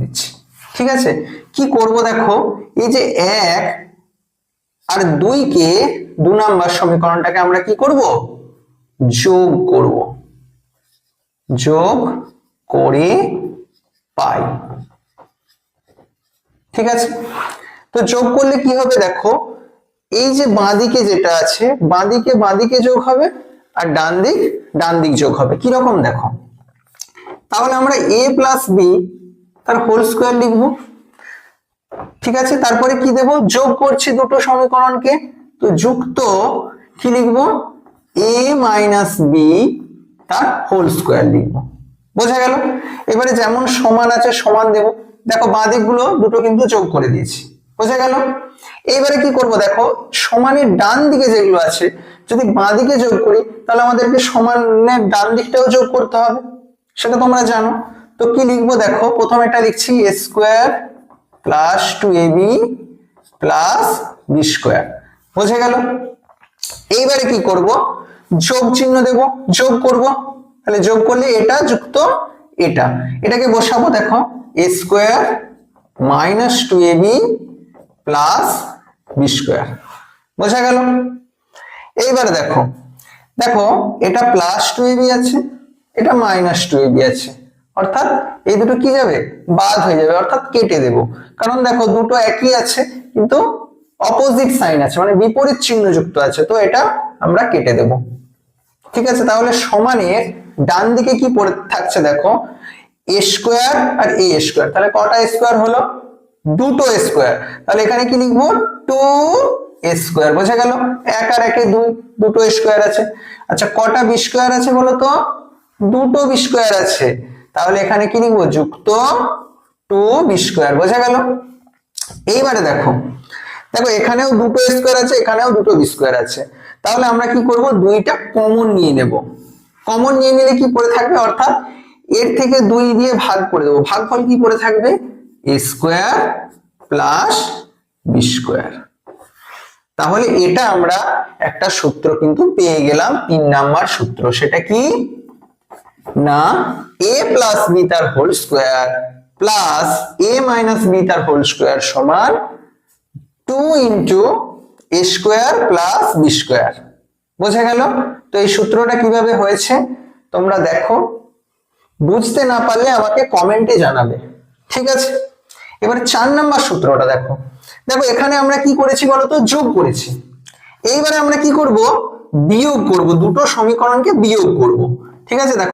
দিচ্ছি। ঠিক আছে, কি করব দেখো, এই যে 1 আর 2 কে 2 নাম্বার সমীকরণটাকে আমরা কি করব, যোগ করব, যোগ করে পাই। ঠিক আছে, তো যোগ করলে কি হবে দেখো, এই যে বাঁদিকে যেটা আছে বাঁদিকে যোগ হবে আর ডান দিক যোগ হবে। কি রকম দেখো, তাহলে আমরা a প্লাস বি তার হোল স্কোয়ার লিখবো। ঠিক আছে, তারপরে কি দেব, যোগ করছি দুটো সমীকরণকে, তো যুক্ত কি লিখবো, a মাইনাস বি তার হোল স্কোয়ার লিখবো। বোঝা গেল? এবারে যেমন সমান আছে সমান দেব। দেখো বাঁদিক গুলো দুটো কিন্তু যোগ করে দিয়েছি। বোঝা গেল? এইবারে কি করব দেখো, সমানের ডান দিকে যেগুলো আছে যদি বাঁদিকে যোগ করি তাহলে আমাদেরকে সমানের ডান দিকটাও যোগ করতে হবে, সেটা তোমরা জানো। তো কি লিখবো দেখো, প্রথমে এটা লিখছি a square plus 2ab plus B square. বোঝা গেল? এইবারে কি করব, যোগ চিহ্ন দেব, যোগ করব। তাহলে যোগ করলে এটা যুক্ত এটাকে বসাবো। দেখো a square minus 2ab plus B square. বোঝা গেল? এইবারে দেখো দেখো এটা প্লাস 2ab আছে, এটা মাইনাস 2ab আছে, অর্থাৎ এই দুটো কি যাবে, বাদ হয়ে যাবে, অর্থাৎ কেটে দেব। কারণ দেখো দুটো একই আছে কিন্তু অপোজিট সাইন আছে, মানে বিপরীত চিহ্ন যুক্ত আছে, তো এটা আমরা কেটে দেব। ঠিক আছে, তাহলে সমানের ডান দিকে কি পড়ে থাকছে দেখো, a স্কোয়ার আর a স্কোয়ার। তাহলে কটা স্কোয়ার হলো, দুটো স্কোয়ার। তাহলে এখানে কি লিখবো, 2a স্কোয়ার। বোঝা গেল? 1 আর 1 2, দুটো স্কোয়ার আছে। আচ্ছা কটা বি স্কোয়ার আছে বলো তো, দুটো বি স্কোয়ার আছে। তাহলে এখানে কি লিখবো, যুক্ত 2b স্কোয়ার। বোঝা গেল? এইবারে দেখো দেখো এখানেও দুটো স্কোয়ার আছে, এখানেও দুটো বি স্কোয়ার আছে। তাহলে আমরা কি করব, দুইটা কমন নিয়ে নেব। কমন নিয়ে নিলে কি পড়ে থাকবে, অর্থাৎ এর থেকে 2 দিয়ে ভাগ করে দেবো। ভাগফল কি পড়ে থাকবে, a square plus B square. তাহলে এটা আমরা একটা সূত্র কিন্তু পেয়ে গেলাম, 3 নাম্বার সূত্র। সেটা কি না, a প্লাস বি তার whole square plus a minus B তার হোল স্কোয়ার সমান 2 into a square plus B square. বোঝা গেল? তো এই সূত্রটা কিভাবে হয়েছে তোমরা দেখো, বুঝতে না পারলে আমাকে কমেন্টে জানাবে। ঠিক আছে, এবার 4 নাম্বার সূত্রটা দেখো। দেখো এখানে আমরা কি করেছি বলতো, যোগ করেছি। এইবারে আমরা কি করব, বিয়োগ করব, দুটো সমীকরণকে বিয়োগ করব। ঠিক আছে, দেখো